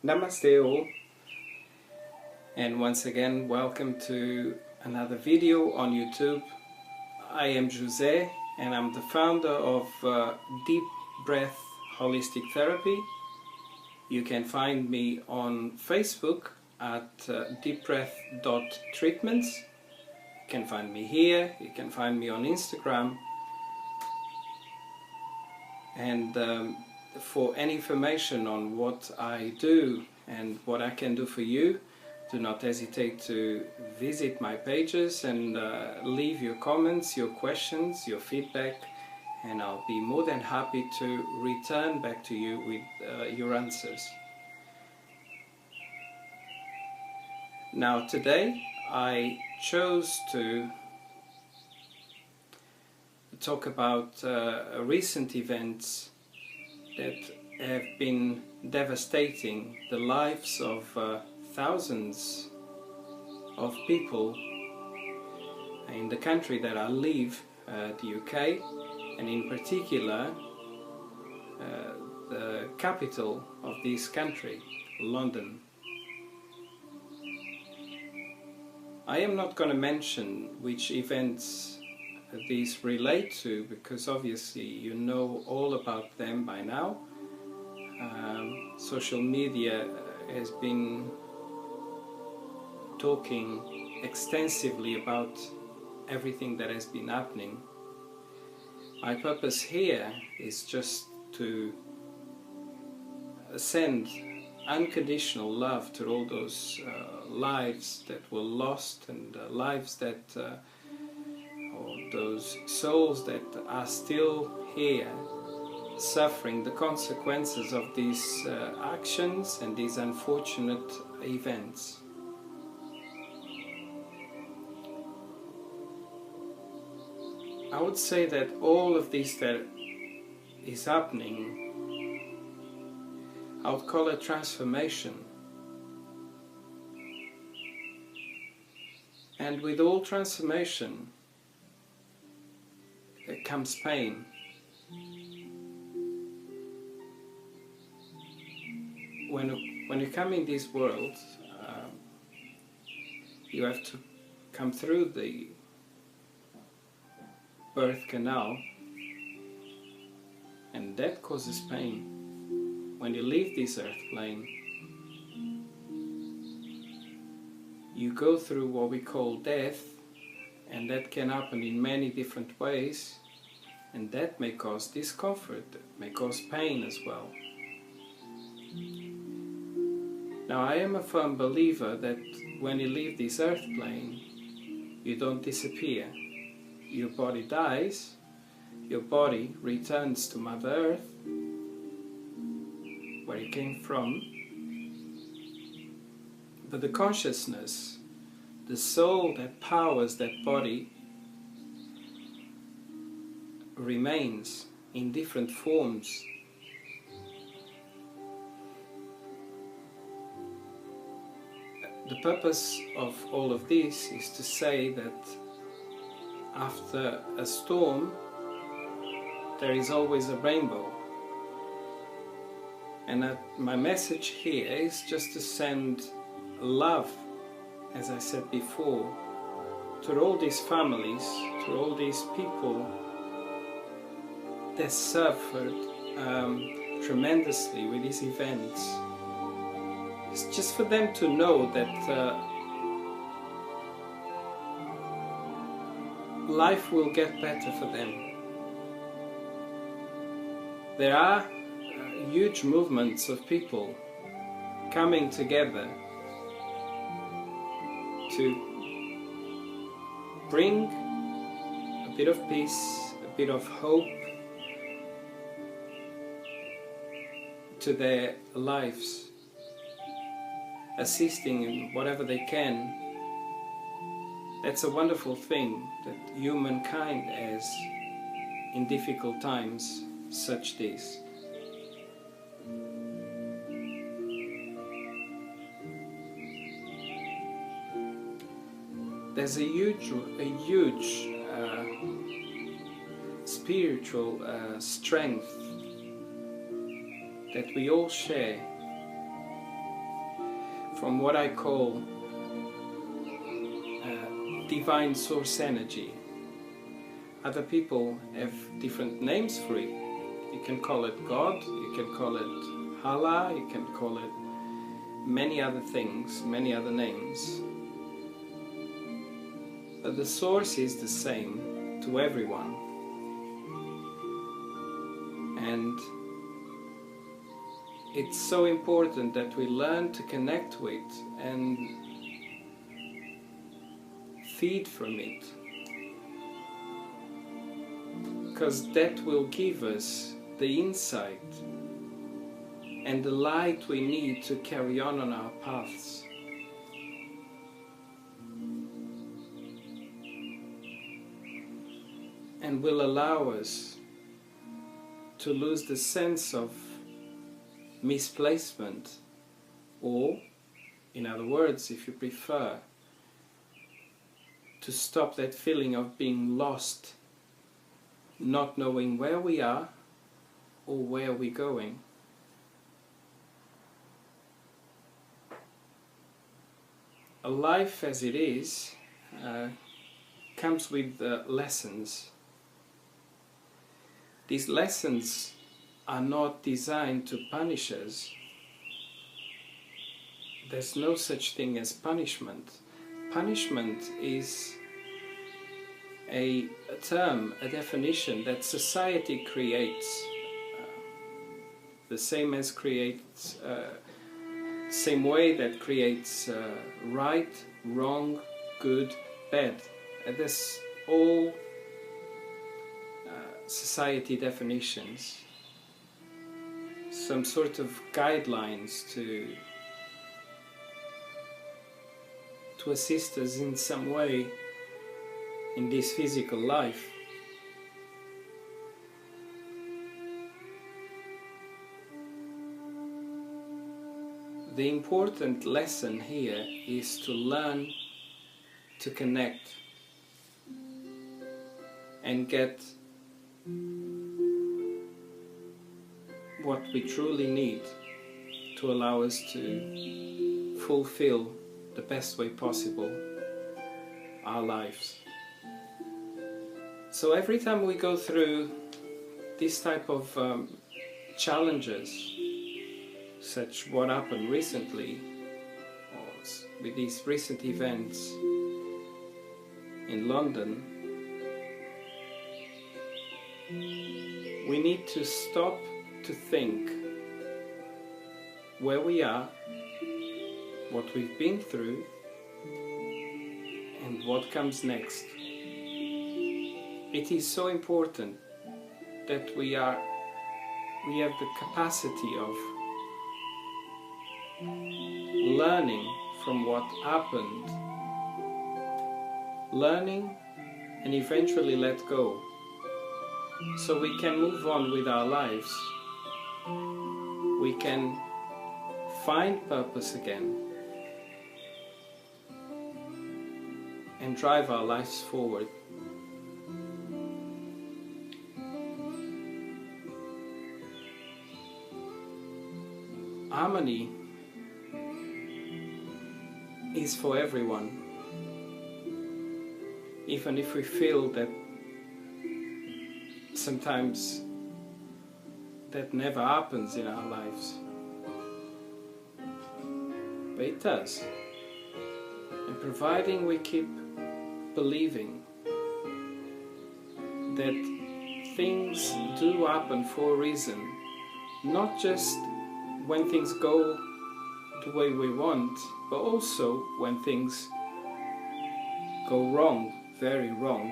Namaste all, and once again welcome to another video on YouTube. I am José and I'm the founder of Deep Breath Holistic Therapy. You can find me on Facebook at deepbreath.treatments. You can find me here, you can find me on Instagram, and for any information on what I do and what I can do for you, do not hesitate to visit my pages and leave your comments, your questions, your feedback, and I'll be more than happy to return back to you with your answers. Now today I chose to talk about recent events that have been devastating the lives of thousands of people in the country that I live, the UK, and in particular the capital of this country, London. I am not going to mention which events these relate to, because obviously you know all about them by now. Social media has been talking extensively about everything that has been happening. My purpose here is just to send unconditional love to all those lives that were lost, and lives that or those souls that are still here suffering the consequences of these actions and these unfortunate events. I would say that all of this that is happening, I would call it transformation. And with all transformation comes pain. When you come in this world, you have to come through the birth canal, and that causes pain. When you leave this earth plane, you go through what we call death, and that can happen in many different ways, and that may cause discomfort, may cause pain as well. Now, I am a firm believer that when you leave this earth plane, you don't disappear. Your body dies, your body returns to Mother Earth, where it came from, but the consciousness, the soul that powers that body, remains in different forms. The purpose of all of this is to say that after a storm there is always a rainbow, and my message here is just to send love, as I said before, to all these families, to all these people that suffered tremendously with these events. It's just for them to know that life will get better for them. There are huge movements of people coming together to bring a bit of peace, a bit of hope to their lives, assisting in whatever they can. That's a wonderful thing that humankind has in difficult times such this. There's a huge spiritual strength that we all share from what I call divine source energy. Other people have different names for it. You can call it God, you can call it Allah, you can call it many other things, many other names. But the source is the same to everyone. And it's so important that we learn to connect with and feed from it, because that will give us the insight and the light we need to carry on our paths. And will allow us to lose the sense of misplacement, or, in other words, if you prefer, to stop that feeling of being lost, not knowing where we are or where we're going. A life as it is comes with lessons. These lessons are not designed to punish us. There's no such thing as punishment. Punishment is a term, a definition that society creates, the same as creates, same way that creates right, wrong, good, bad. And that's all society definitions, some sort of guidelines to assist us in some way in this physical life. The important lesson here is to learn to connect and get what we truly need to allow us to fulfill the best way possible our lives. So every time we go through this type of challenges, such what happened recently, or with these recent events in London, we need to stop to think where we are, what we've been through, and what comes next. It is so important that we have the capacity of learning from what happened, learning and eventually let go, so we can move on with our lives. We can find purpose again and drive our lives forward. Harmony is for everyone, even if we feel that sometimes that never happens in our lives. But it does. And providing we keep believing that things do happen for a reason, not just when things go the way we want, but also when things go wrong, very wrong.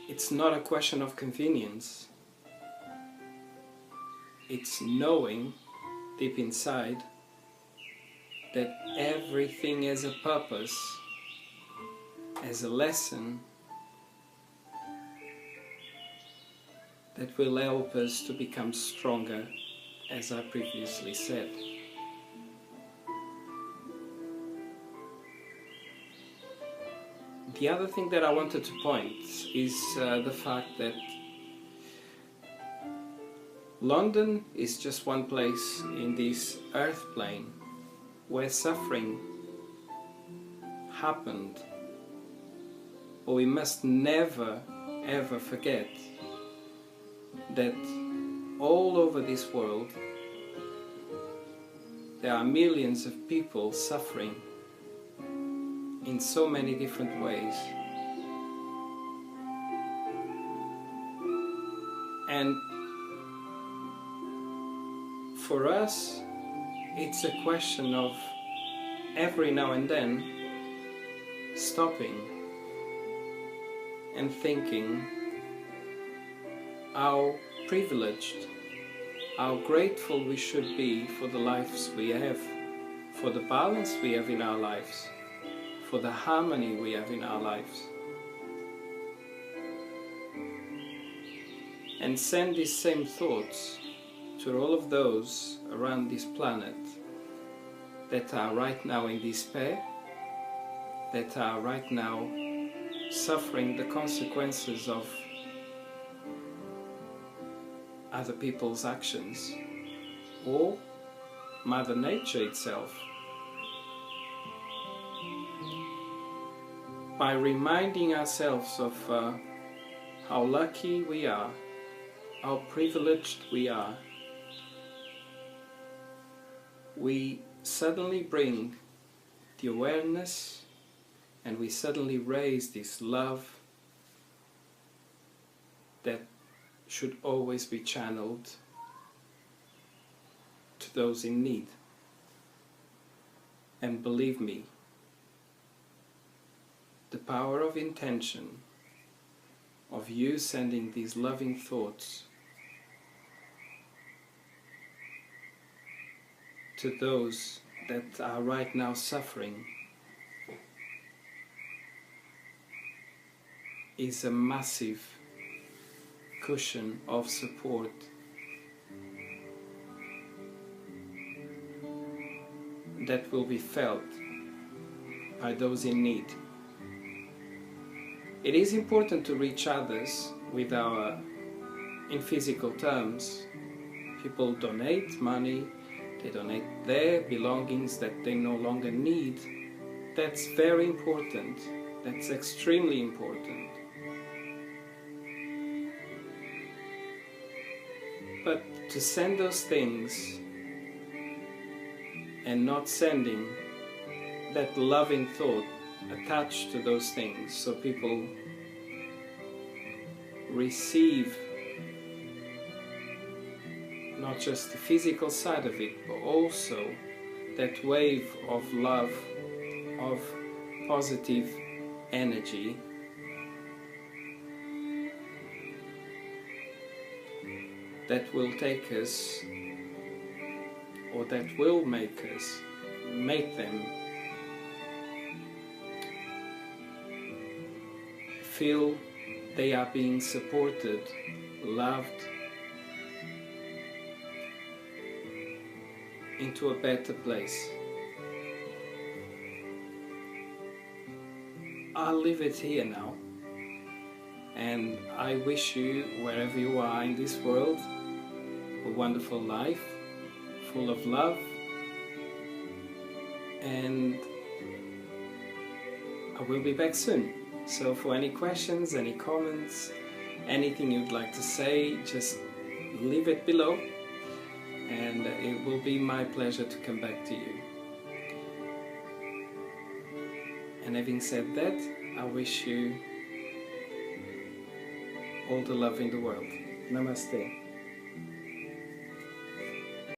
It's not a question of convenience. It's knowing deep inside that everything has a purpose, has a lesson that will help us to become stronger, as I previously said. The other thing that I wanted to point is the fact that London is just one place in this earth plane where suffering happened. But we must never ever forget that all over this world there are millions of people suffering in so many different ways. And for us, it's a question of every now and then stopping and thinking how privileged, how grateful we should be for the lives we have, for the balance we have in our lives, for the harmony we have in our lives. And send these same thoughts to all of those around this planet that are right now in despair, that are right now suffering the consequences of other people's actions, or Mother Nature itself. By reminding ourselves of how lucky we are, how privileged we are, we suddenly bring the awareness and we suddenly raise this love that should always be channeled to those in need. And believe me, the power of intention, of you sending these loving thoughts to those that are right now suffering, is a massive cushion of support that will be felt by those in need. It is important to reach others with in physical terms. People donate money, they donate their belongings that they no longer need. That's very important. That's extremely important. But to send those things and not sending that loving thought attached to those things, so people receive not just the physical side of it, but also that wave of love, of positive energy, that will take us, or that will make them feel they are being supported, loved, into a better place. I'll leave it here now, and I wish you, wherever you are in this world, a wonderful life, full of love, and I will be back soon. So for any questions, any comments, anything you'd like to say, just leave it below, and it will be my pleasure to come back to you. And having said that, I wish you all the love in the world. Namaste.